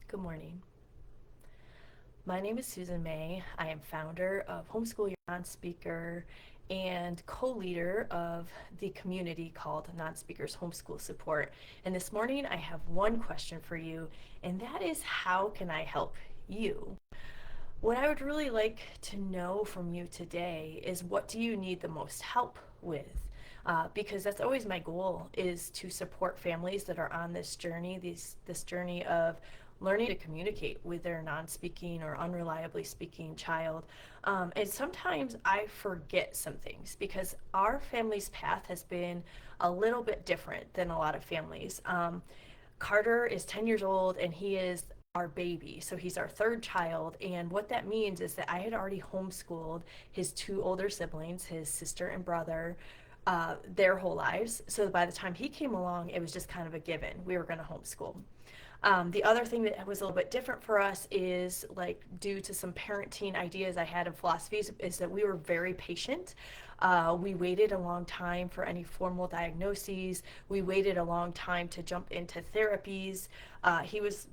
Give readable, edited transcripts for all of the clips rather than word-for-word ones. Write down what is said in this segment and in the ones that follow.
Good morning. My name is Susan May. I am founder of Homeschool Your Non-Speaker and co-leader of the community called Non-Speakers Homeschool Support. And this morning I have one question for you, and that is, how can I help you? What I would really like to know from you today is, what do you need the most help with? Because that's always my goal, is to support families that are on this journey, this journey of learning to communicate with their non-speaking or unreliably speaking child. And sometimes I forget some things because our family's path has been a little bit different than a lot of families. Carter is 10 years old and he is our baby. So he's our third child. And what that means is that I had already homeschooled his two older siblings, his sister and brother, their whole lives. So by the time he came along, it was just kind of a given. We were going to homeschool. The other thing that was a little bit different for us is, like, due to some parenting ideas I had and philosophies, is that we were very patient. We waited a long time for any formal diagnoses. We waited a long time to jump into therapies. He was,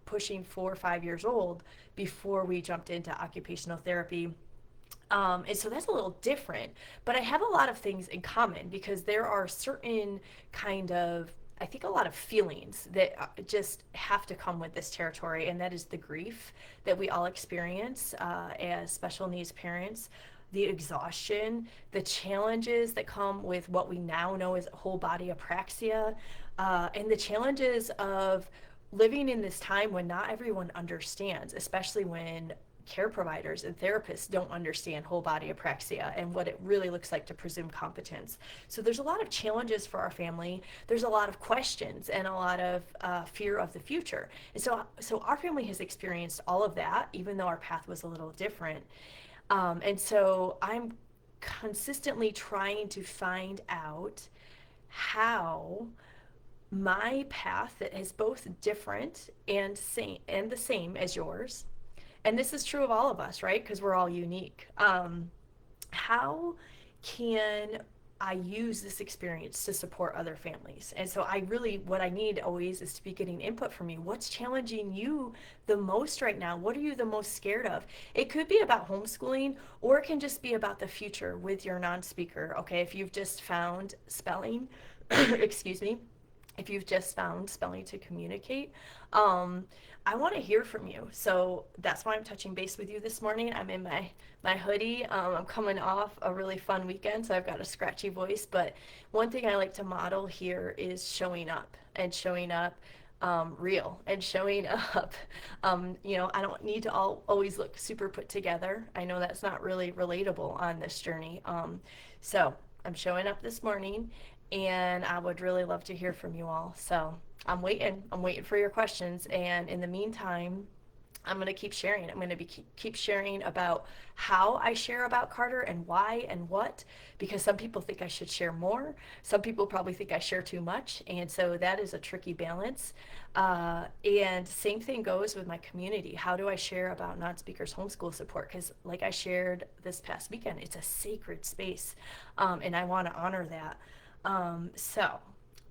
pushing 4 or 5 years old before we jumped into occupational therapy. And so that's a little different, but I have a lot of things in common because there are certain kind of, I think, a lot of feelings that just have to come with this territory, and that is the grief that we all experience as special needs parents, the exhaustion, the challenges that come with what we now know as whole body apraxia, and the challenges of living in this time when not everyone understands, especially when care providers and therapists don't understand whole body apraxia and what it really looks like to presume competence. So there's a lot of challenges for our family. There's a lot of questions and a lot of fear of the future. And so our family has experienced all of that, even though our path was a little different. And so I'm consistently trying to find out how my path, that is both different and the same as yours, and this is true of all of us, right? Because we're all unique. How can I use this experience to support other families? And so what I need always is to be getting input from you. What's challenging you the most right now? What are you the most scared of? It could be about homeschooling, or it can just be about the future with your non-speaker. Okay, if you've just found spelling, excuse me, if you've just found spelling to communicate, I want to hear from you. So that's why I'm touching base with you this morning. I'm in my hoodie. I'm coming off a really fun weekend, so I've got a scratchy voice. But one thing I like to model here is showing up, and showing up real, and showing up. I don't need to always look super put together. I know that's not really relatable on this journey. So I'm showing up this morning, and I would really love to hear from you all. So I'm waiting. I'm waiting for your questions. And in the meantime, I'm going to keep sharing. I'm going to keep sharing about how I share about Carter and why and what, because some people think I should share more. Some people probably think I share too much. And so that is a tricky balance. And same thing goes with my community. How do I share about non-speakers homeschool support? Because, like I shared this past weekend, it's a sacred space. And I want to honor that. So,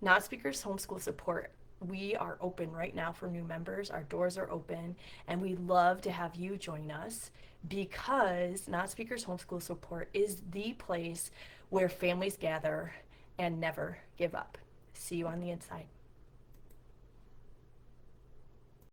non-speakers homeschool support, we are open right now for new members. Our doors are open, and we'd love to have you join us, because non-speakers homeschool support is the place where families gather and never give up. See you on the inside.